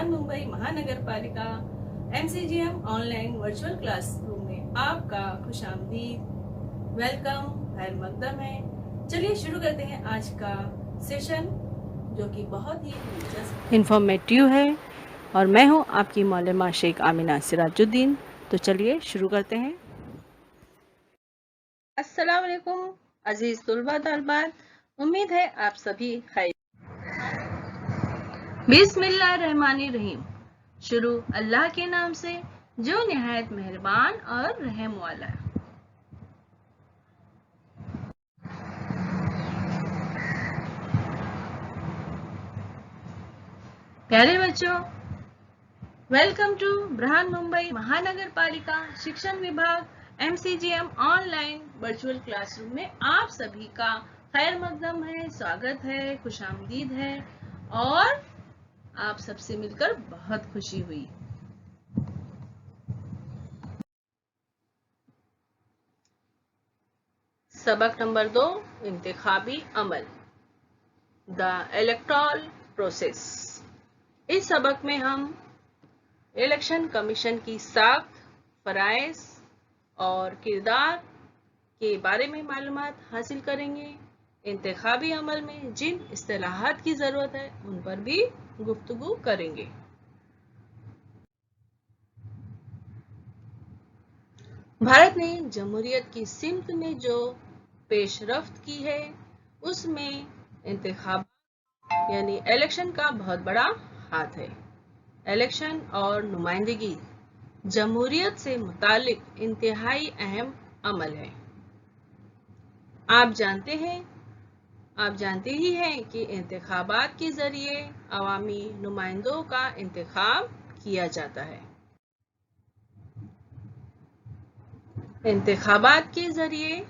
बृहन मुंबई महानगर पालिका MCGM online virtual classroom में आपका खुशामदीद, वेलकम, खैर मकदम है। चलिए शुरू करते हैं आज का सेशन, जो कि बहुत ही दिलचस्प इंफॉर्मेटिव है, और मैं हूं आपकी मौलमा शेख आमिना सिराजुद्दीन। तो चलिए शुरू करते हैं। अस्सलाम वालेकुम अजीज तुलबा तलबात, उम्मीद है आप सभी खैर। बिस्मिल्लाहिर्रहमानिर्रहीम। शुरू अल्लाह के नाम से जो निहायत मेहरबान और रहम वाला है। प्यारे बच्चों, वेलकम टू बृहन मुंबई महानगर पालिका शिक्षण विभाग MCGM ऑनलाइन वर्चुअल क्लासरूम में आप सभी का खैर मकदम है, स्वागत है, खुशामदीद है, और आप सबसे मिलकर बहुत खुशी हुई। सबक नंबर 2, इंतखाबी अमल, द इलेक्टोरल प्रोसेस। इस सबक में हम इलेक्शन कमीशन की साख्त, फराइज़ और किरदार के बारे में मालूमात हासिल करेंगे। इंतखाबी अमल में जिन इस्तिलाहात की ज़रूरत है उन पर भी गुफ्तगू करेंगे। भारत ने जमहूरियत की सिमत में जो पेशरफ्त की है, उसमें इंतखाब यानी इलेक्शन का बहुत बड़ा हाथ है। इलेक्शन और नुमाइंदगी जमहूरियत से मुतालिक इंतहाई अहम अमल है। आप जानते ही हैं कि इंतखाबात के जरिए अवामी नुमाइंदों का इंतखाब किया जाता है। इंतखाबात के जरिए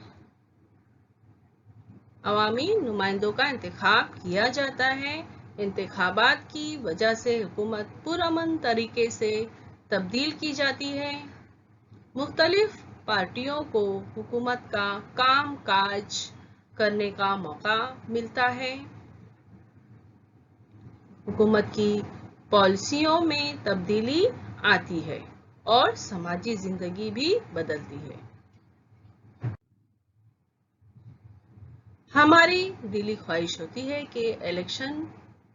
अवामी नुमाइंदों का इंतखाब किया जाता है। इंतखाबात की वजह से हुकूमत पुरअमन तरीके से तब्दील की जाती है। मुख्तलिफ पार्टियों को हुकूमत का काम काज करने का मौका मिलता है। हुकूमत की पॉलिसियों में तब्दीली आती है और समाजी जिंदगी भी बदलती है। हमारी दिली ख्वाहिश होती है कि इलेक्शन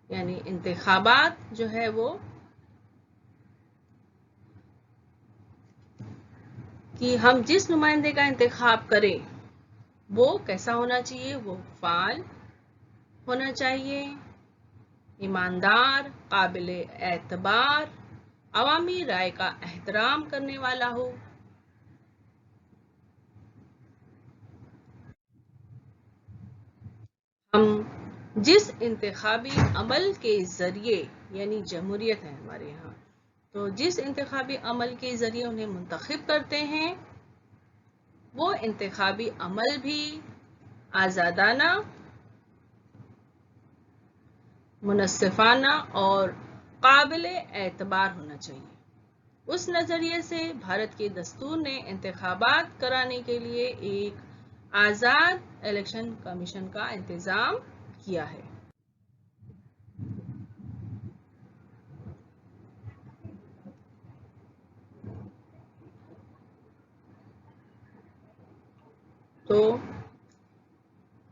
यानी इंतखाबात जो है वो कि हम जिस नुमाइंदे का इंतखाब करें वो कैसा होना चाहिए, वो फाल होना चाहिए, ईमानदार, काबिल एतबार, अवामी राय का एहतराम करने वाला हो। हम जिस इंतखाबी अमल के जरिए यानी जमहूरियत है हमारे यहाँ, तो जिस इंतखाबी अमल के जरिए उन्हें मुंतखब करते हैं, वो इंतखाबी अमल भी आज़ादाना, मुनस्सिफाना और काबिल एतबार होना चाहिए। उस नज़रिए से भारत के दस्तूर ने इंतखाबात कराने के लिए एक आज़ाद इलेक्शन कमीशन का इंतज़ाम किया है। तो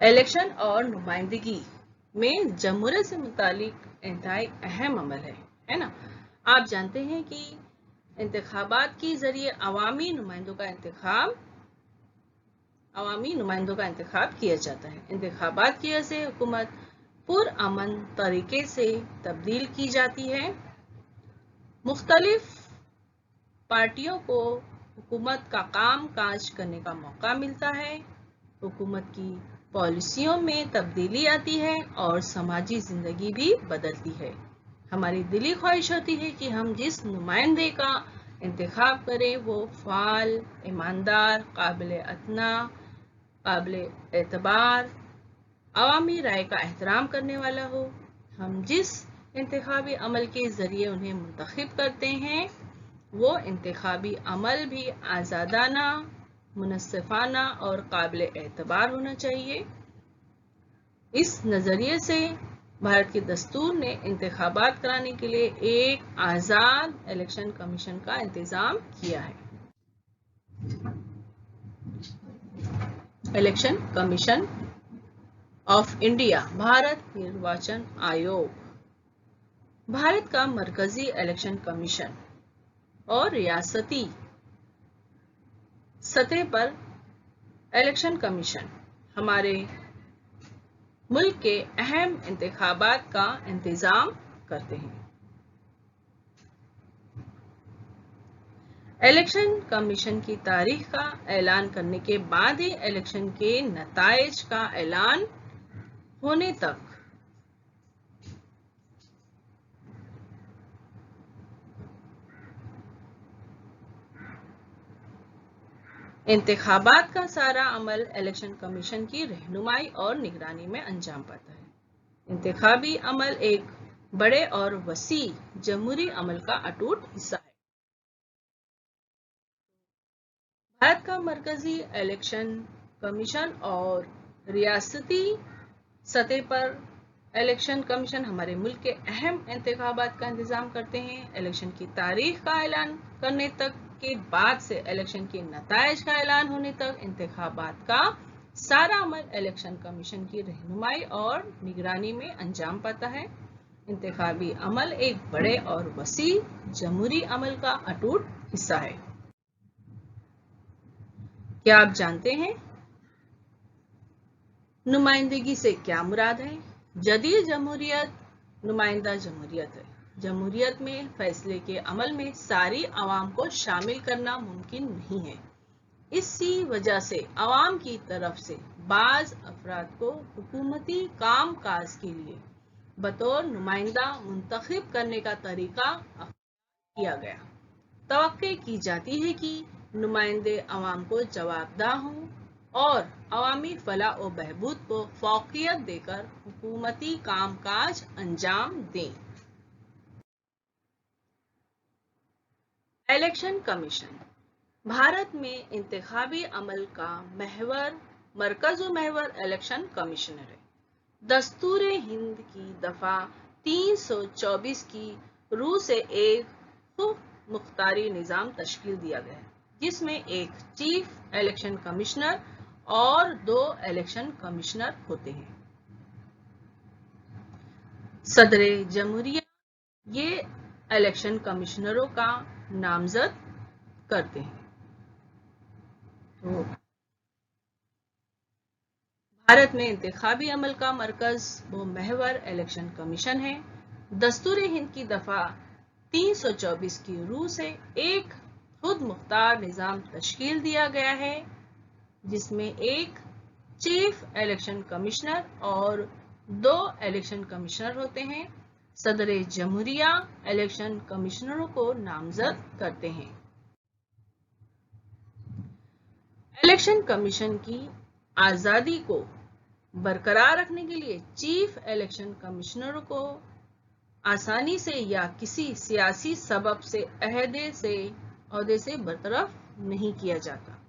इलेक्शन और नुमाइंदगी में जमहूरियत से मुतालिक इंतहाई अहम अमल है ना। आप जानते हैं कि इंतखाबात के जरिए अवामी नुमाइंदों का इंतखाब किया जाता है। इंतखाबात की वजह से हुकूमत पुरअमन तरीके से तब्दील की जाती है। मुख्तलिफ पार्टियों को हुकूमत का काम काज करने का मौका मिलता है। हुकूमत की पॉलिसियों में तब्दीली आती है और समाजी जिंदगी भी बदलती है। हमारी दिली ख्वाहिश होती है कि हम जिस नुमाइंदे का इंतखाब करें वो फाल, ईमानदार, काबिल अतना, काबिल एतबार, अवामी राय का एहतराम करने वाला हो। हम जिस इंतखाबी अमल के जरिए उन्हें मुंतखब करते हैं, वो इंतखाबी अमल भी आज़ादाना, मुनस्सिफाना और काबिल एतबार होना चाहिए। इस नज़रिए से भारत के दस्तूर ने इंतखाबात कराने के लिए एक आजाद इलेक्शन कमीशन का इंतजाम किया है। Election Commission of India, Bharat निर्वाचन आयोग, भारत का मरकजी इलेक्शन कमीशन और रियासती सतह पर इलेक्शन कमीशन हमारे मुल्क के अहम इंतखाबात का इंतजाम करते हैं। इलेक्शन कमीशन की तारीख का ऐलान करने के बाद ही इलेक्शन के नताइज का ऐलान होने तक इंतखाबात का सारा अमल इलेक्शन कमीशन की रहनुमाई और निगरानी में अंजाम पाता है। इंतखाबी अमल एक बड़े और वसी जमहूरी अमल का अटूट हिस्सा है। भारत का मरकजी इलेक्शन कमीशन और रियासती सतह पर इलेक्शन कमीशन हमारे मुल्क के अहम इंतखाबात का इंतजाम करते हैं। इलेक्शन की तारीख का ऐलान करने तक के बाद से इलेक्शन के नताइज का ऐलान होने तक इंतखाबात का सारा अमल इलेक्शन कमीशन की रहनुमाई और निगरानी में अंजाम पाता है। इंतखाबी अमल एक बड़े और वसी जमहूरी अमल का अटूट हिस्सा है। क्या आप जानते हैं नुमाइंदगी से क्या मुराद है? जदीद जमहूरियत नुमाइंदा जमहूरियत है। जमहूरियत में फैसले के अमल में सारी अवाम को शामिल करना मुमकिन नहीं है। इसी वजह से अवाम की तरफ से बाज अफराद को हुकूमती काम काज के लिए बतौर नुमाइंदा मुंतखब करने का तरीका किया गया। तवक्के की जाती है कि नुमाइंदे अवाम को जवाबदाह हों और अवामी फलाह और बहबूद को फौकियत देकर हुकूमती काम काज अंजाम दें। इलेक्शन कमीशन भारत में इंतखाबी अमल का महवर मरकज़ व महवर इलेक्शन कमिश्नर है। दस्तूर हिंद की दफा 324 की रूह से एक खुद मुख्तारी निज़ाम तश्कील दिया गया है, जिसमें एक चीफ इलेक्शन कमिश्नर और 2 इलेक्शन कमिश्नर होते हैं। सदर जमहूरिया ये इलेक्शन कमिश्नरों का नामजद करते हैं। तो भारत में इंतखाबी अमल का मरकज वो महवर इलेक्शन कमीशन है। दस्तूर हिंद की दफा 324 की रूह से एक खुद मुख्तार निज़ाम तश्कील दिया गया है, जिसमें एक चीफ इलेक्शन कमिश्नर और 2 इलेक्शन कमिश्नर होते हैं। सदर जमहूरिया इलेक्शन कमिश्नरों को नामजद करते हैं। इलेक्शन कमीशन की आज़ादी को बरकरार रखने के लिए चीफ इलेक्शन कमिश्नरों को आसानी से या किसी सियासी सबब से ओहदे से बरतरफ नहीं किया जाता।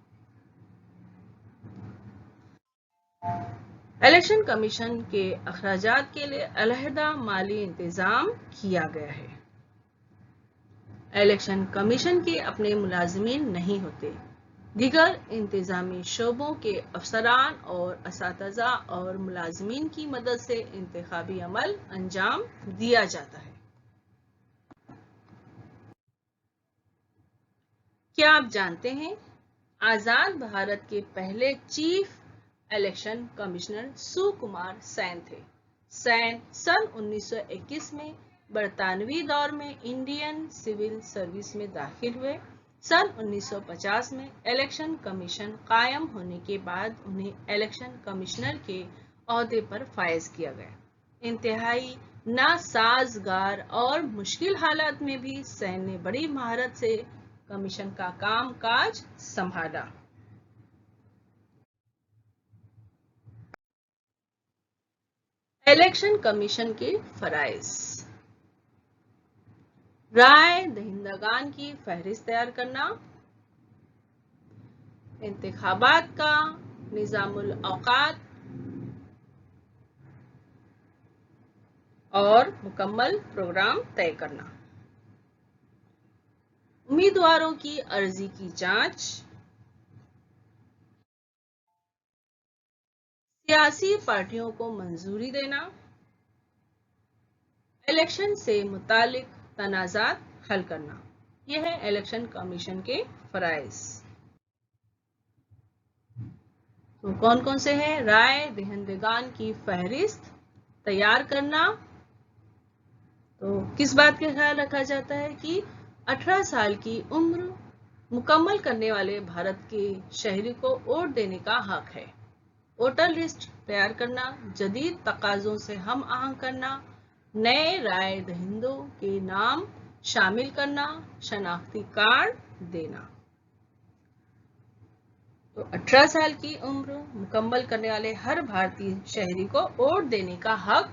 इलेक्शन कमीशन के अखराजात के लिए अलहदा माली इंतजाम किया गया है। इलेक्शन कमीशन के अपने मुलाजिमीन नहीं होते। दीगर इंतजामी शोबों के अफसरान और असातिज़ा और मुलाजिमीन की मदद से इंतखाबी अमल अंजाम दिया जाता है। क्या आप जानते हैं आजाद भारत के पहले chief election commissioner Sukumar Sen थे। सेन सन 1921 में बरतानवी दौर में इंडियन सिविल सर्विस में दाखिल हुए। सन 1950 में इलेक्शन कमीशन कायम होने के बाद उन्हें इलेक्शन कमिश्नर के ओहदे पर फायज किया गया। इंतहाई नासाजगार और मुश्किल हालात में भी सेन ने बड़ी महारत से कमीशन का काम काज संभाला। इलेक्शन कमीशन के फराइज: राय दहिंदगान की फहरिस्त तैयार करना, इंतखाबात का निज़ामुल औकात, और मुकम्मल प्रोग्राम तय करना। उम्मीदवारों की अर्जी की जांच, सियासी पार्टियों को मंजूरी देना, इलेक्शन से मुतालिक तनाज़ात हल करना। यह है इलेक्शन कमीशन के फराइज। तो कौन कौन से हैं? राय दहिंदगान की फहरिस्त तैयार करना। तो किस बात का ख्याल रखा जाता है कि 18 साल की उम्र मुकम्मल करने वाले भारत के शहरी को वोट देने का हक है। वोटर लिस्ट तैयार करना, जदीद तकाज़ों से हम आहंग करना, नए राय दहिंदों के नाम शामिल करना, शनाख्ती कार्ड देना। तो 18 साल की उम्र मुकम्मल करने वाले हर भारतीय शहरी को वोट देने का हक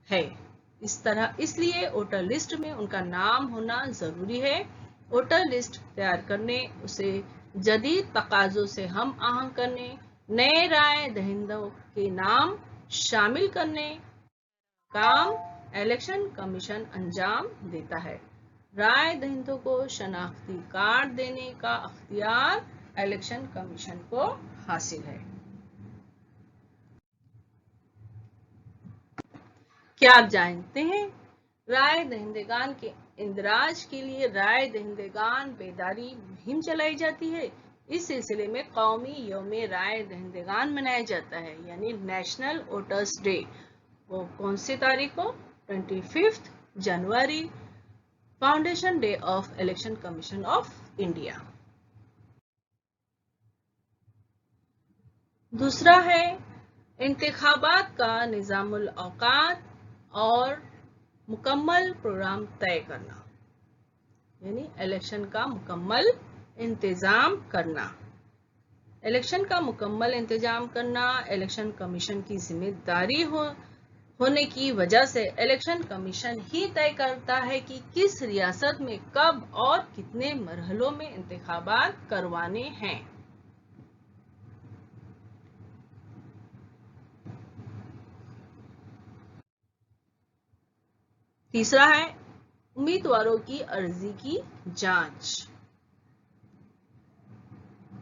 है। इसलिए वोटर लिस्ट में उनका नाम होना जरूरी है। वोटर लिस्ट तैयार करने, उसे जदीद तकाज़ों से हम आहंग करने, नए राय दहिंदों के नाम शामिल करने काम इलेक्शन कमीशन अंजाम देता है। राय दहिंदों को शनाख्ती कार्ड देने का अख्तियार इलेक्शन कमीशन को हासिल है। क्या आप जानते हैं राय दहिंदगान के इंदराज के लिए राय दहिंदगान बेदारी मुहिम चलाई जाती है। इस सिलसिले में कौमी यौम राय दहिंदगान मनाया जाता है, यानी नेशनल वोटर्स डे। वो कौन सी तारीख को? 25 जनवरी, foundation day of Election Commission of India. दूसरा है इंतखाबात का निज़ामुल औकात और मुकम्मल प्रोग्राम तय करना, यानी इलेक्शन का मुकम्मल इंतजाम करना। इलेक्शन का मुकम्मल इंतजाम करना इलेक्शन कमीशन की जिम्मेदारी होने की वजह से इलेक्शन कमीशन ही तय करता है कि किस रियासत में कब और कितने मरहलों में इंतखाबात करवाने हैं। तीसरा है उम्मीदवारों की अर्जी की जांच।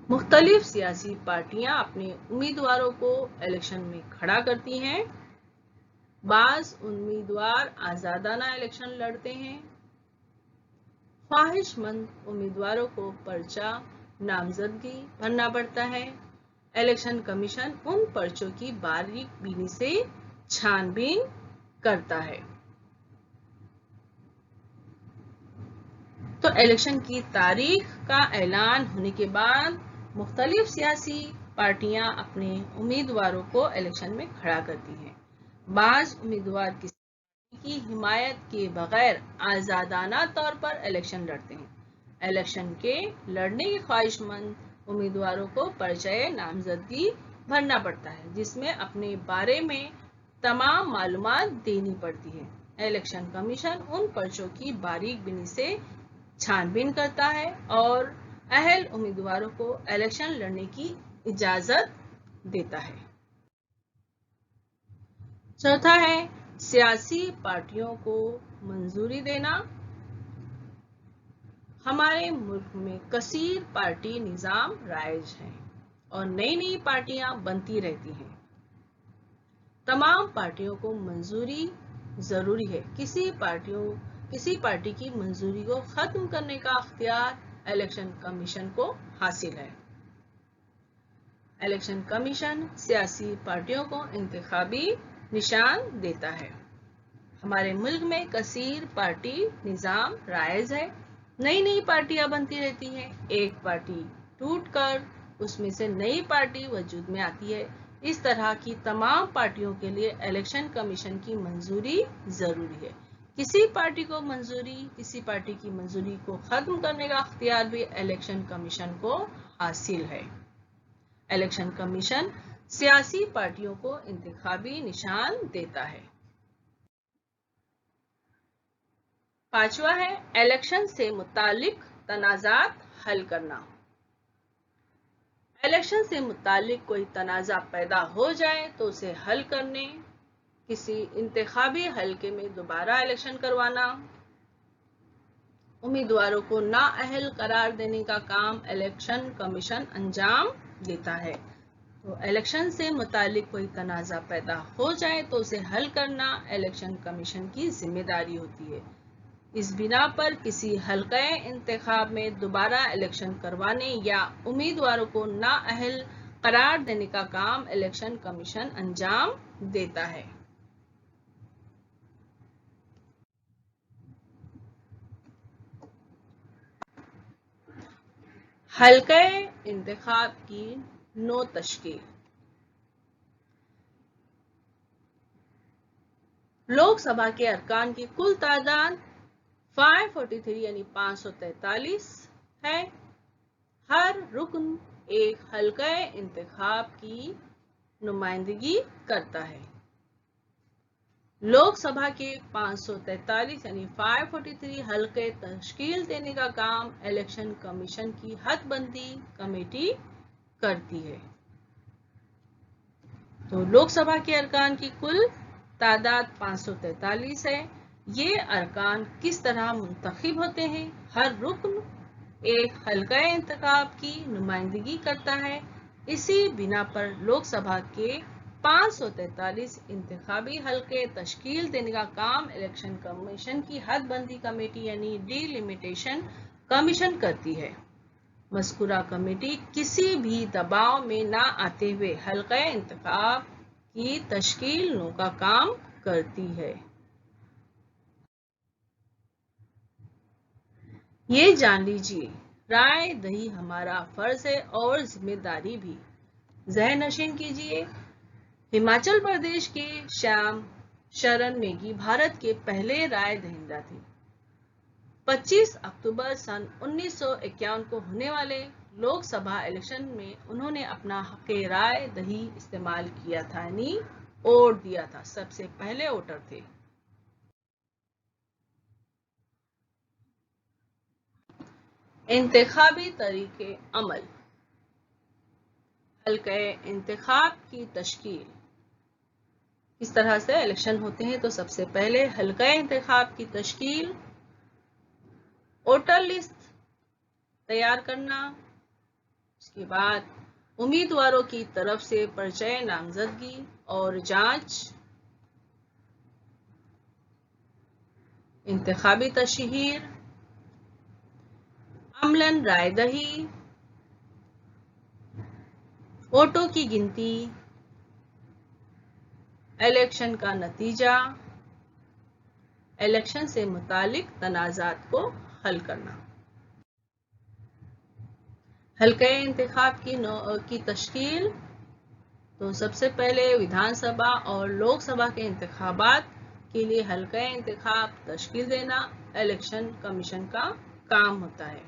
मुख्तलिफ सियासी पार्टियां अपने उम्मीदवारों को इलेक्शन में खड़ा करती हैं। बाज उम्मीदवार आजादाना इलेक्शन लड़ते हैं। ख्वाहिशमंद उम्मीदवारों को पर्चा नामजदगी भरना पड़ता है। इलेक्शन कमीशन उन पर्चों की बारीक बीनी से छानबीन करता है। तो इलेक्शन की तारीख का ऐलान होने के बाद मुख्तलिफ सियासी पार्टियां अपने उम्मीदवारों को इलेक्शन में खड़ा करती हैं। बाज उम्मीदवार किसी की हिमायत के बगैर आजादाना तौर पर इलेक्शन लड़ते हैं। इलेक्शन के लड़ने के ख्वाहिशमंद उम्मीदवारों को पर्चा नामजदगी भरना पड़ता है, जिसमें अपने बारे में तमाम मालूमात देनी पड़ती है। इलेक्शन कमीशन उन पर्चों की बारीक बीनी से छानबीन करता है और अहल उम्मीदवारों को इलेक्शन लड़ने की इजाजत देता है। चौथा है सियासी पार्टियों को मंजूरी देना। हमारे मुल्क में कसीर पार्टी निजाम राइज है और नई नई पार्टियां बनती रहती हैं। तमाम पार्टियों को मंजूरी जरूरी है। किसी पार्टी की मंजूरी को खत्म करने का अख्तियार इलेक्शन कमीशन को हासिल है। इलेक्शन कमीशन सियासी पार्टियों को इंतखाबी निशान देता है। हमारे मुल्क में कसीर पार्टी निजाम राइज है। नई नई पार्टियां बनती रहती हैं। एक पार्टी टूटकर उसमें से नई पार्टी वजूद में आती है। इस तरह की तमाम पार्टियों के लिए इलेक्शन कमीशन की मंजूरी जरूरी है। किसी पार्टी की मंजूरी को खत्म करने का अख्तियार भी इलेक्शन कमीशन को हासिल है। इलेक्शन कमीशन सियासी पार्टियों को इंतखाबी निशान देता है। पांचवा है इलेक्शन से मुतालिक तनाज़ात हल करना। इलेक्शन से मुतालिक कोई तनाज़ा पैदा हो जाए तो उसे हल करने کسی انتخابی حلقے میں دوبارہ الیکشن کروانا، امیدواروں کو نااہل قرار دینے کا کام الیکشن کمیشن انجام دیتا ہے۔ تو الیکشن سے متعلق کوئی تنازع پیدا ہو جائے تو اسے حل کرنا الیکشن کمیشن کی ذمہ داری ہوتی ہے۔ اس بنا پر کسی حلقہ انتخاب میں دوبارہ الیکشن کروانے یا امیدواروں کو نااہل قرار دینے کا کام الیکشن کمیشن انجام دیتا ہے۔ حلقہ انتخاب کی نو تشکیل۔ لوک سبھا کے ارکان کی کل تعداد 543 یعنی 543 ہے۔ ہر رکن ایک حلقہ انتخاب کی نمائندگی کرتا ہے۔ لوک سبھا کے 543 یعنی 543 حلقے تشکیل دینے کا کام الیکشن کمیشن کی حد بندی کمیٹی کرتی ہے۔ تو لوک سبھا کے ارکان کی کل تعداد 543 ہے۔ یہ ارکان کس طرح منتخب ہوتے ہیں؟ ہر رکن ایک حلقہ انتخاب کی نمائندگی کرتا ہے۔ اسی بنا پر لوک سبھا کے 543 انتخابی حلقے تشکیل دینے کا کام الیکشن کمیشن کی حد بندی کمیٹی یعنی ڈی لمیٹیشن کمیشن کرتی ہے۔ مذکورہ کمیٹی کسی بھی دباؤ میں نہ آتے ہوئے حلقہ انتخاب کی تشکیل نو کا کام کرتی ہے۔ یہ جان لیجیے، رائے دہی ہمارا فرض ہے اور ذمہ داری بھی۔ ذہن نشین کیجیے، ہماچل پردیش کے شیام شرن نیگی بھارت کے پہلے رائے دہندہ تھے۔ 25 اکتوبر سن 1951 کو ہونے والے لوک سبھا الیکشن میں انہوں نے اپنا حق رائے دہی استعمال کیا تھا، یعنی ووٹ دیا تھا، سب سے پہلے ووٹر تھے۔ انتخابی طریقے عمل۔ حلقہ انتخاب کی تشکیل۔ اس طرح سے الیکشن ہوتے ہیں تو سب سے پہلے حلقہ انتخاب کی تشکیل، ووٹر لسٹ تیار کرنا، اس کے بعد امیدواروں کی طرف سے پرچہ نامزدگی اور جانچ، انتخابی تشہیر، عملاً رائے دہی، ووٹوں کی گنتی، الیکشن کا نتیجہ، الیکشن سے متعلق تنازعات کو حل کرنا۔ حلقہ انتخاب کی تشکیل، تو سب سے پہلے ویدھان سبھا اور لوک سبھا کے انتخابات کے لیے حلقہ انتخاب تشکیل دینا الیکشن کمیشن کا کام ہوتا ہے۔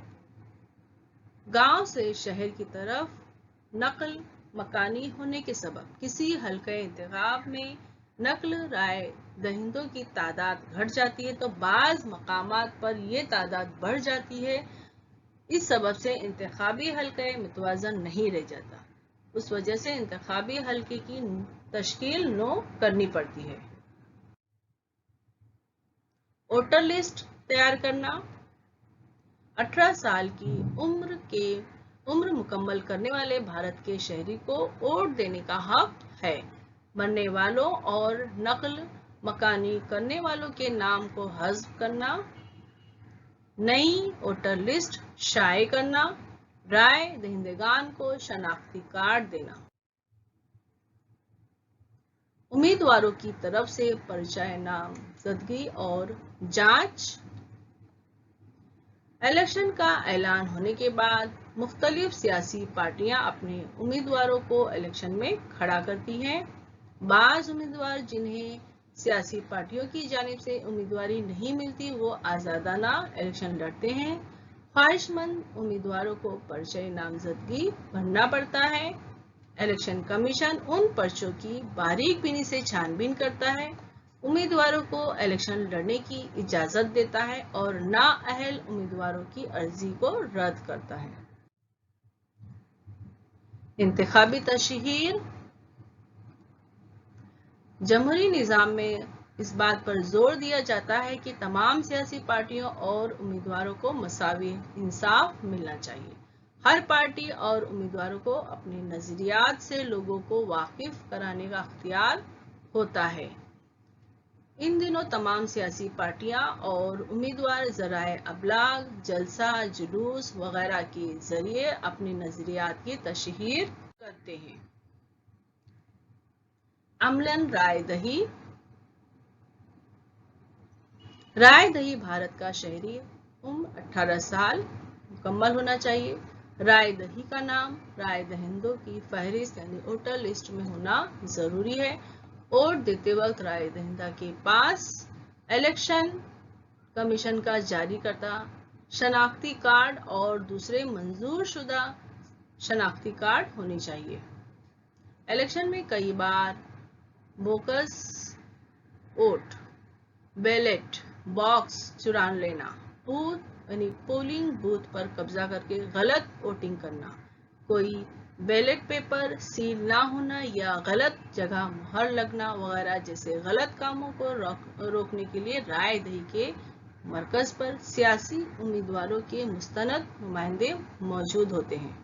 گاؤں سے شہر کی طرف نقل مکانی ہونے کے سبب کسی حلقہ انتخاب میں نقل رائے دہندوں کی تعداد گھٹ جاتی ہے تو بعض مقامات پر یہ تعداد بڑھ جاتی ہے۔ اس سبب سے انتخابی حلقہ متوازن نہیں رہ جاتا، اس وجہ سے انتخابی حلقے کی تشکیل نو کرنی پڑتی ہے۔ ووٹر لسٹ تیار کرنا۔ 18 سال کی عمر مکمل کرنے والے بھارت کے شہری کو ووٹ دینے کا حق ہے۔ مرنے والوں اور نقل مکانی کرنے والوں کے نام کو حذف کرنا، نئی ووٹر لسٹ شائع کرنا، رائے دہندگان کو شناختی کارڈ دینا، امیدواروں کی طرف سے پرچہ نامزدگی اور جانچ۔ الیکشن کا اعلان ہونے کے بعد مختلف سیاسی پارٹیاں اپنے امیدواروں کو الیکشن میں کھڑا کرتی ہیں۔ بعض امیدوار جنہیں سیاسی پارٹیوں کی جانب سے امیدواری نہیں ملتی وہ آزادانہ الیکشن لڑتے ہیں۔ خواہش مند امیدواروں کو پرچہ نامزدگی بھرنا پڑتا ہے۔ الیکشن کمیشن ان پرچوں کی باریک بینی سے چھان بین کرتا ہے، امیدواروں کو الیکشن لڑنے کی اجازت دیتا ہے اور نااہل امیدواروں کی عرضی کو رد کرتا ہے۔ انتخابی تشہیر۔ جمہوری نظام میں اس بات پر زور دیا جاتا ہے کہ تمام سیاسی پارٹیوں اور امیدواروں کو مساوی انصاف ملنا چاہیے۔ ہر پارٹی اور امیدواروں کو اپنے نظریات سے لوگوں کو واقف کرانے کا اختیار ہوتا ہے۔ ان دنوں تمام سیاسی پارٹیاں اور امیدوار ذرائع ابلاغ، جلسہ، جلوس وغیرہ کے ذریعے اپنے نظریات کی تشہیر کرتے ہیں۔ عملاً رائے دہی۔ رائے دہی بھارت کا شہری عمر 18 سال مکمل ہونا چاہیے۔ رائے دہی کا نام رائے دہندوں کی فہرست یعنی ووٹر لسٹ میں ہونا ضروری ہے۔ ووٹ دیتے وقت رائے دہندہ کے پاس الیکشن کمیشن کا جاری کردہ شناختی کارڈ اور دوسرے منظور شدہ شناختی کارڈ ہونے چاہیے۔ الیکشن میں کئی بار بوکس ووٹ، بیلٹ باکس چرا لینا، بوتھ یعنی پولنگ بوتھ پر قبضہ کر کے غلط ووٹنگ کرنا، کوئی بیلٹ پیپر سیل نہ ہونا یا غلط جگہ مہر لگنا وغیرہ جیسے غلط کاموں کو روکنے کے لیے رائے دہی کے مرکز پر سیاسی امیدواروں کے مستند نمائندے موجود ہوتے ہیں۔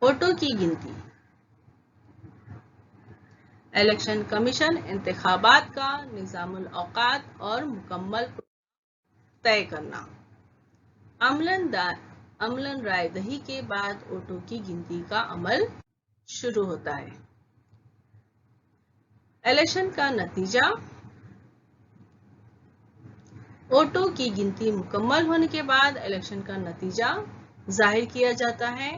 ووٹوں کی گنتی۔ الیکشن کمیشن انتخابات کا نظام الاوقات اور مکمل طے کرنا۔ عملاً رائے دہی کے بعد ووٹوں کی گنتی کا عمل شروع ہوتا ہے۔ الیکشن کا نتیجہ۔ ووٹوں کی گنتی مکمل ہونے کے بعد الیکشن کا نتیجہ ظاہر کیا جاتا ہے۔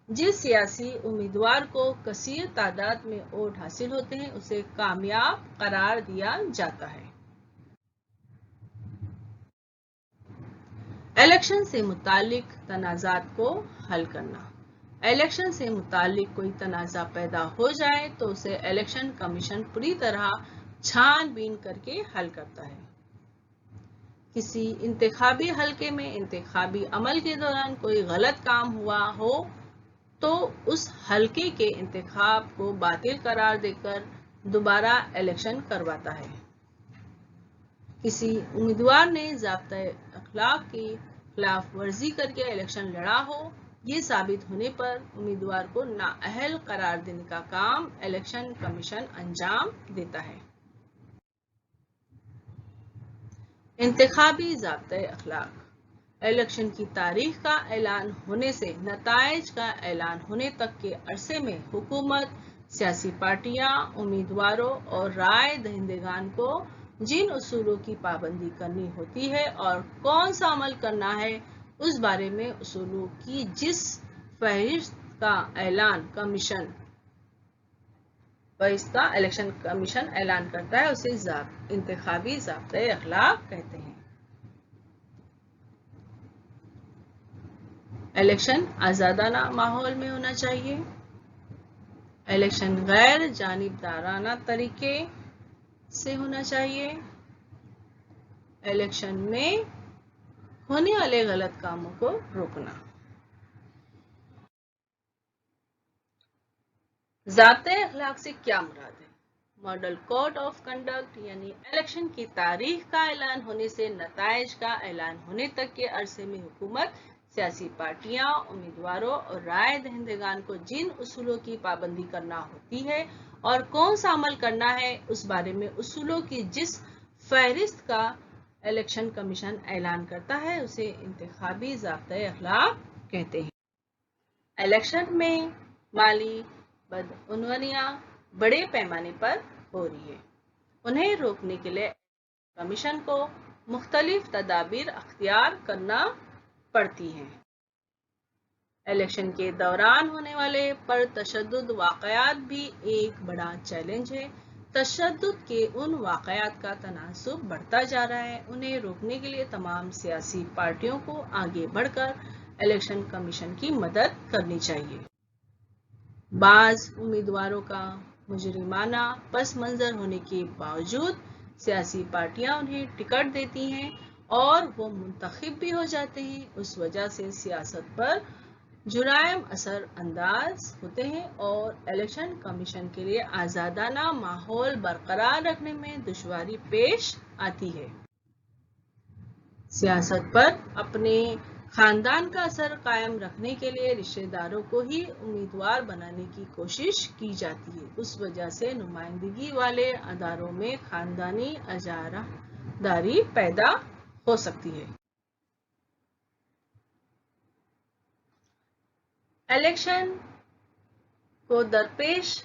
جس سیاسی امیدوار کو کثیر تعداد میں ووٹ حاصل ہوتے ہیں اسے کامیاب قرار دیا جاتا ہے۔ الیکشن سے متعلق تنازعات کو حل کرنا۔ الیکشن سے متعلق کوئی تنازع پیدا ہو جائے تو اسے الیکشن کمیشن پوری طرح چھان بین کر کے حل کرتا ہے۔ کسی انتخابی حلقے میں انتخابی عمل کے دوران کوئی غلط کام ہوا ہو تو اس حلقے کے انتخاب کو باطل قرار دے کر دوبارہ الیکشن کرواتا ہے۔ کسی امیدوار نے ضابطۂ اخلاق کی خلاف ورزی کر کے الیکشن لڑا ہو، یہ ثابت ہونے پر امیدوار کو نااہل قرار دینے کا کام الیکشن کمیشن انجام دیتا ہے۔ انتخابی ضابطۂ اخلاق۔ الیکشن کی تاریخ کا اعلان ہونے سے نتائج کا اعلان ہونے تک کے عرصے میں حکومت، سیاسی پارٹیاں، امیدواروں اور رائے دہندگان کو جن اصولوں کی پابندی کرنی ہوتی ہے اور کون سا عمل کرنا ہے اس بارے میں اصولوں کی جس فہرست کا الیکشن کمیشن اعلان کرتا ہے اسے انتخابی ضابطۂ اخلاق کہتے ہیں۔ الیکشن آزادانہ ماحول میں ہونا چاہیے۔ الیکشن غیر جانبدارانہ طریقے سے ہونا چاہیے۔ الیکشن میں ہونے والے غلط کاموں کو روکنا۔ ضابطۂ اخلاق سے کیا مراد ہے؟ ماڈل کوڈ آف کنڈکٹ یعنی الیکشن کی تاریخ کا اعلان ہونے سے نتائج کا اعلان ہونے تک کے عرصے میں حکومت، سیاسی پارٹیاں، امیدواروں اور رائے دہندگان کو جن اصولوں کی پابندی کرنا ہوتی ہے اور کون سا عمل کرنا ہے اس بارے میں اصولوں کی جس فہرست کا الیکشن کمیشن اعلان کرتا ہے اسے انتخابی ضابطۂ اخلاق کہتے ہیں۔ الیکشن میں مالی بدعنوانیاں بڑے پیمانے پر ہو رہی ہے۔ انہیں روکنے کے لیے کمیشن کو مختلف تدابیر اختیار کرنا پڑتی ہیں۔ الیکشن کے دوران ہونے والے پرتشدد واقعات بھی ایک بڑا چیلنج ہے۔ تشدد کے ان واقعات کا تناسب بڑھتا جا رہا ہے۔ انہیں روکنے کے لیے تمام سیاسی پارٹیوں کو آگے بڑھ کر الیکشن کمیشن کی مدد کرنی چاہیے۔ بعض امیدواروں کا مجرمانہ پس منظر ہونے کے باوجود سیاسی پارٹیاں انہیں ٹکٹ دیتی ہیں اور وہ منتخب بھی ہو جاتے ہیں۔ اس وجہ سے سیاست پر جرائم اثر انداز ہوتے ہیں اور الیکشن کمیشن کے لیے آزادانہ ماحول برقرار رکھنے میں دشواری پیش آتی ہے۔ سیاست پر اپنے خاندان کا اثر قائم رکھنے کے لیے رشتہ داروں کو ہی امیدوار بنانے کی کوشش کی جاتی ہے۔ اس وجہ سے نمائندگی والے اداروں میں خاندانی اجارہ داری پیدا ہو سکتی ہے۔ الیکشن کو درپیش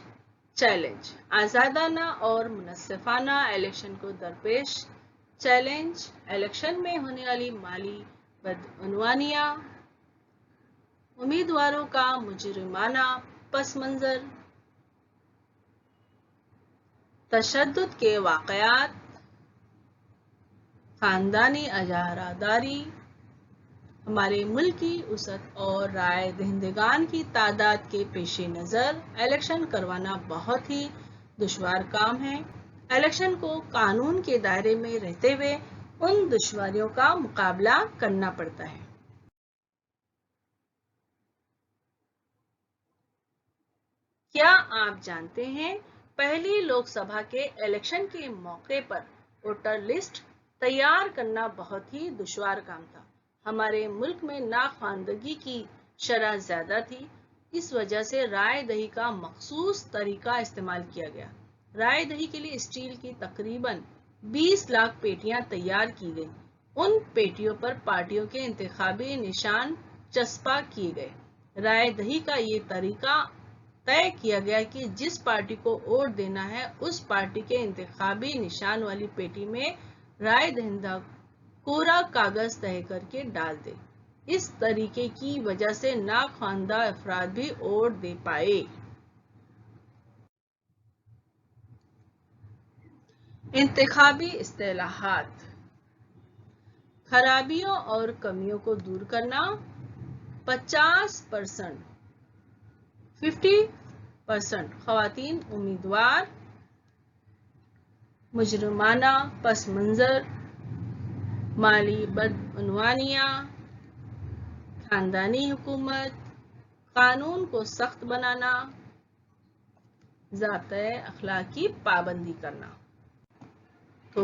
چیلنج، آزادانہ اور منصفانہ الیکشن کو درپیش چیلنج، الیکشن میں ہونے والی مالی بدعنوانیاں، امیدواروں کا مجرمانہ پس منظر، تشدد کے واقعات، خاندانی اجارہ داری، ہمارے ملک کی وسعت اور رائے دہندگان کی تعداد کے پیش نظر الیکشن کروانا بہت ہی دشوار کام ہے۔ الیکشن کو قانون کے دائرے میں رہتے ہوئے ان دشواریوں کا مقابلہ کرنا پڑتا ہے۔ کیا آپ جانتے ہیں پہلی لوک سبھا کے الیکشن کے موقع پر ووٹر لسٹ تیار کرنا بہت ہی دشوار کام تھا۔ ہمارے ملک میں ناخواندگی کی شرح زیادہ تھی، اس وجہ سے رائے دہی کا مخصوص طریقہ استعمال کیا گیا۔ رائے دہی کے لیے اسٹیل کی تقریباً 20 لاکھ پیٹیاں تیار کی گئیں۔ ان پیٹیوں پر پارٹیوں کے انتخابی نشان چسپاں کیے گئے۔ رائے دہی کا یہ طریقہ طے کیا گیا کہ جس پارٹی کو ووٹ دینا ہے اس پارٹی کے انتخابی نشان والی پیٹی میں رائے دہندہ کوڑا کاغذ طے کر کے ڈال دے۔ اس طریقے کی وجہ سے ناخواندہ افراد بھی ووٹ دے پائے۔ انتخابی اصطلاحات، خرابیوں اور کمیوں کو دور کرنا، 50% خواتین امیدوار، مجرمانہ پس منظر، مالی بدعنوانیاں، خاندانی حکومت، قانون کو سخت بنانا، ضابطۂ اخلاق کی پابندی کرنا۔ تو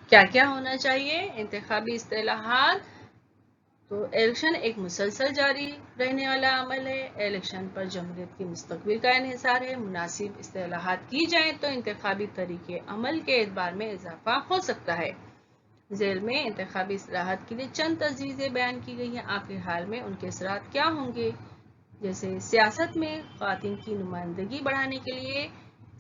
کیا کیا ہونا چاہیے؟ انتخابی اصطلاحات، تو الیکشن ایک مسلسل جاری رہنے والا عمل ہے۔ الیکشن پر جمہوریت کے مستقبل کا انحصار ہے۔ مناسب اصطلاحات کی جائیں تو انتخابی طریقے عمل کے اعتبار میں اضافہ ہو سکتا ہے۔ ذیل میں انتخابی اصطلاحات کے لیے چند تجویزیں بیان کی گئی ہیں۔ آخری حال میں ان کے اثرات کیا ہوں گے؟ جیسے سیاست میں خواتین کی نمائندگی بڑھانے کے لیے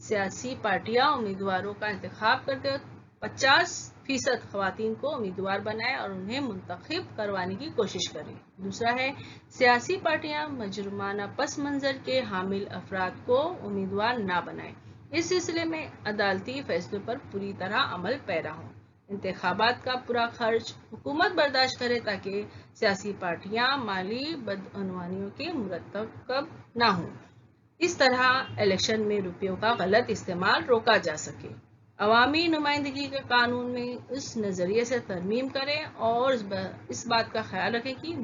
سیاسی پارٹیاں امیدواروں کا انتخاب کرتے وقت 50% خواتین کو امیدوار بنائیں اور انہیں منتخب کروانے کی کوشش کریں۔ دوسرا ہے سیاسی پارٹیاں مجرمانہ پس منظر کے حامل افراد کو امیدوار نہ بنائیں۔ اس سلسلے میں عدالتی فیصلوں پر پوری طرح عمل پیرا ہو۔ انتخابات کا پورا خرچ حکومت برداشت کرے تاکہ سیاسی پارٹیاں مالی بدعنوانیوں کے مرتکب نہ ہوں۔ اس طرح الیکشن میں روپیوں کا غلط استعمال روکا جا سکے۔ عوامی نمائندگی کے قانون میں اس نظریے سے ترمیم کریں اور اس بات کا خیال رکھیں کہ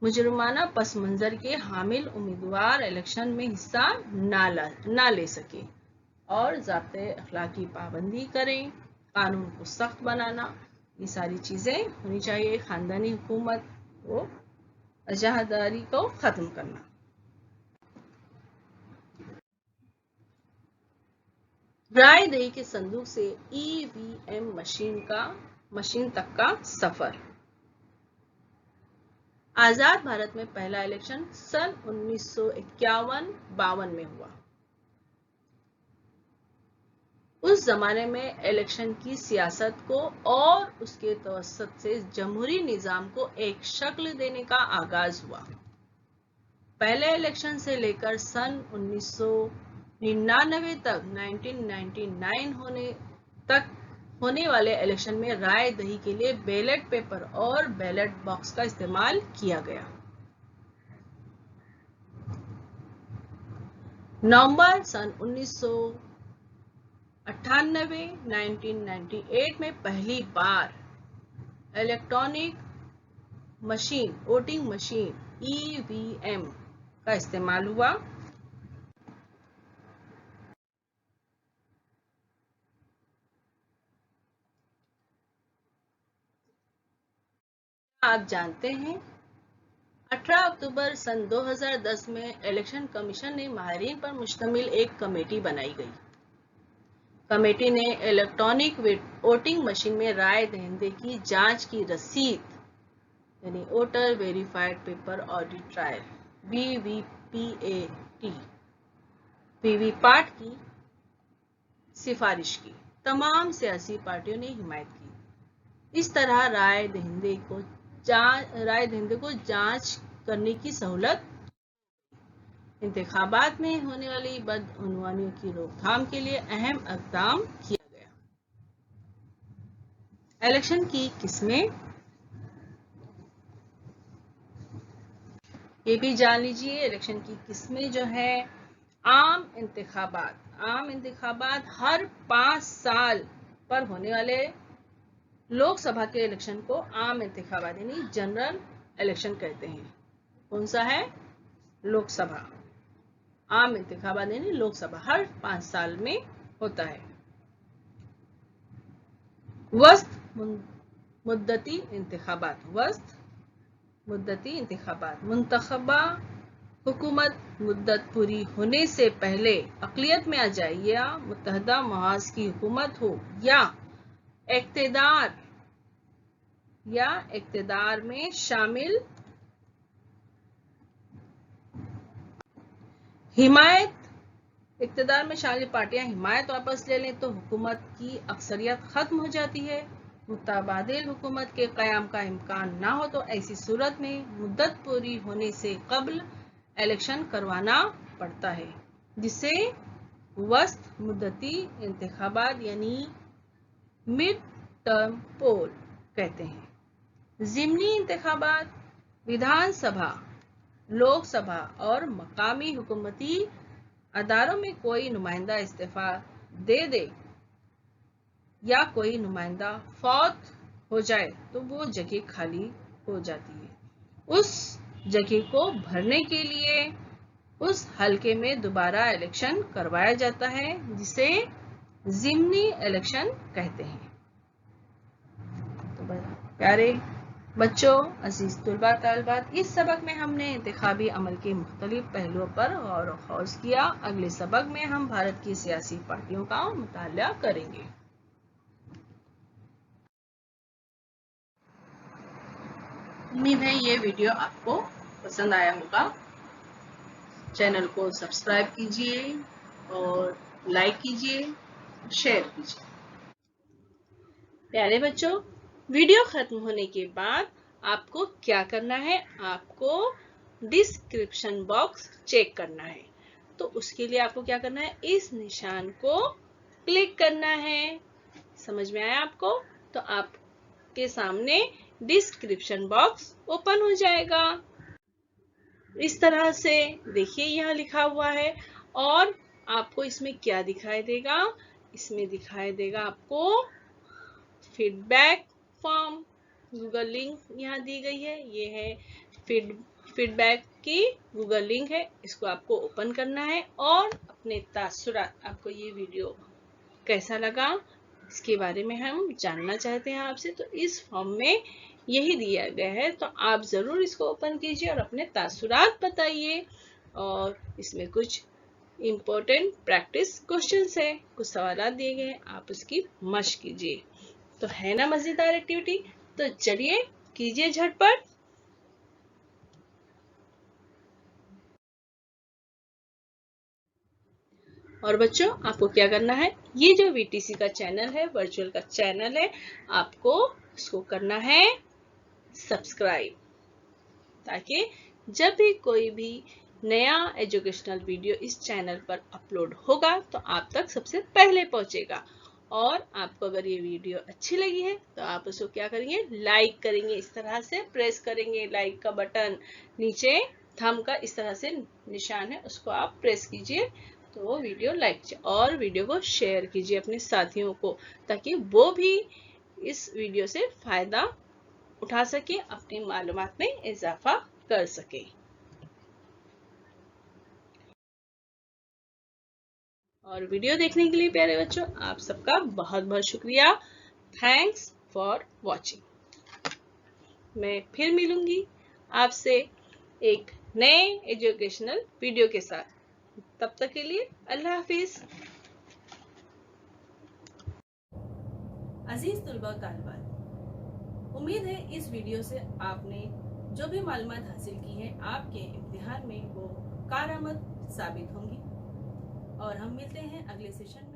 مجرمانہ پس منظر کے حامل امیدوار الیکشن میں حصہ نہ لے سکے، اور ضابطۂ اخلاق کی پابندی کریں، قانون کو سخت بنانا، یہ ساری چیزیں ہونی چاہیے۔ خاندانی حکومت کو اجارہداری کو ختم کرنا۔ رائے دہی کے صندوق سے EVM مشین تک کا سفر۔ آزاد بھارت میں پہلا الیکشن سن 1951-52 میں ہوا۔ اس زمانے میں الیکشن کی سیاست کو اور اس کے توسط سے جمہوری نظام کو ایک شکل دینے کا آغاز ہوا۔ پہلے الیکشن سے لے کر سن 1999 تک 1999 تک ہونے والے الیکشن میں رائے دہی کے لیے بیلٹ پیپر اور بیلٹ باکس کا استعمال کیا گیا۔ نومبر سن 1998 میں پہلی بار electronic machine, voting machine EVM का इस्तेमाल हुआ। आप जानते हैं 18 अक्टूबर सन 2010 में इलेक्शन कमीशन ने माहिरीन पर मुश्तमिल एक कमेटी बनाई गई। कमेटी ने इलेक्ट्रॉनिक वोटिंग मशीन में राय दहिंदे की जांच की रसीद यानी voter verified paper audit trial VVPAT की सिफारिश की। तमाम सियासी पार्टियों ने हिमायत की। इस तरह राय दहिंदे को जांच करने की सहूलत। इंतखाबात में होने वाली बदउनवानियों की रोकथाम के लिए अहम इक़दाम किया गया। इलेक्शन की किस्में, ये भी जान लीजिए। इलेक्शन की किस्में जो है, आम इंतखाबात हर 5 साल पर होने वाले लोकसभा के इलेक्शन को आम इंतखाबात यानी जनरल इलेक्शन कहते हैं। कौन सा है? लोकसभा। आम इंतखाबात यानी लोकसभा हर 5 साल में होता है। वस्त मुद्दती इंतखाबात, मुंतखबा हुकूमत मुद्दत पूरी होने से पहले अक़लियत में आ जाए या मुत्तहदा महाज की हुकूमत हो या इक़्तिदार में शामिल पार्टियां हिमायत वापस ले लें तो हुकूमत की अक्सरियत खत्म हो जाती है। मुतबादिल हुकूमत के क़याम का इम्कान ना हो तो ऐसी सूरत में मुद्दत पूरी होने से कब्ल इलेक्शन करवाना पड़ता है, जिसे वस्त मुद्दती इंतखाबात यानी मिड टर्म पोल कहते हैं। ज़िमनी इंतखाबात विधानसभा, लोकसभा और मकामी हुकूमती अदारों में कोई नुमाइंदा इस्तीफा दे या कोई नुमाइंदा फौत हो जाए तो वो जगह खाली हो जाती है। उस जगह को भरने के लिए उस हलके में दोबारा इलेक्शन करवाया जाता है, जिसे ज़िमनी इलेक्शन कहते हैं। तो प्यारे बच्चों, अजीज तुलबा तालिबात, इस सबक में हमने इंतखाबी अमल के मुख्तलिफ पहलुओं पर गौर व खौज किया। अगले सबक में हम भारत की सियासी पार्टियों का मुताला करेंगे। उम्मीद है ये वीडियो आपको पसंद आया होगा। चैनल को सब्सक्राइब कीजिए और लाइक कीजिए, शेयर कीजिए। प्यारे बच्चों, वीडियो खत्म होने के बाद आपको क्या करना है? आपको डिस्क्रिप्शन बॉक्स चेक करना है। तो उसके लिए आपको क्या करना है? इस निशान को क्लिक करना है। समझ में आया आपको? तो आपके सामने डिस्क्रिप्शन बॉक्स ओपन हो जाएगा। इस तरह से देखिए, यहाँ लिखा हुआ है और आपको इसमें क्या दिखाई देगा? इसमें दिखाई देगा आपको फीडबैक फॉर्म। गूगल लिंक यहाँ दी गई है। ये है फीडबैक की गूगल लिंक है। इसको आपको ओपन करना है और अपने तासुरात, आपको ये वीडियो कैसा लगा इसके बारे में हम जानना चाहते हैं आपसे। तो इस फॉर्म में यही दिया गया है, तो आप ज़रूर इसको ओपन कीजिए और अपने तासुरात बताइए। और इसमें कुछ इम्पोर्टेंट प्रैक्टिस क्वेश्चंस है, कुछ सवाल दिए गए हैं, आप उसकी मशक कीजिए। तो है ना मजेदार एक्टिविटी? तो चलिए कीजिए झटपट। और बच्चों, आपको क्या करना है? ये जो VTC का चैनल है, वर्चुअल का चैनल है, आपको इसको करना है सब्सक्राइब, ताकि जब भी कोई भी नया एजुकेशनल वीडियो इस चैनल पर अपलोड होगा तो आप तक सबसे पहले पहुंचेगा। और आपको अगर ये वीडियो अच्छी लगी है तो आप उसको क्या करेंगे? लाइक करेंगे। इस तरह से प्रेस करेंगे लाइक का बटन। नीचे थंब का इस तरह से निशान है, उसको आप प्रेस कीजिए तो वो वीडियो लाइक कीजिए। और वीडियो को शेयर कीजिए अपने साथियों को, ताकि वो भी इस वीडियो से फायदा उठा सके, अपनी मालूमात में इजाफा कर सके। और वीडियो देखने के लिए प्यारे बच्चों आप सबका बहुत बहुत शुक्रिया। Thanks for watching. मैं फिर मिलूंगी आपसे एक नए एजुकेशनल वीडियो के साथ। तब तक के लिए अल्लाह हाफिज। अजीज तुलबा व तालिबात, उम्मीद है इस वीडियो से आपने जो भी मालूमात हासिल की है आपके इम्तिहान में वो कारआमद साबित होंगी। और हम मिलते हैं अगले सेशन में।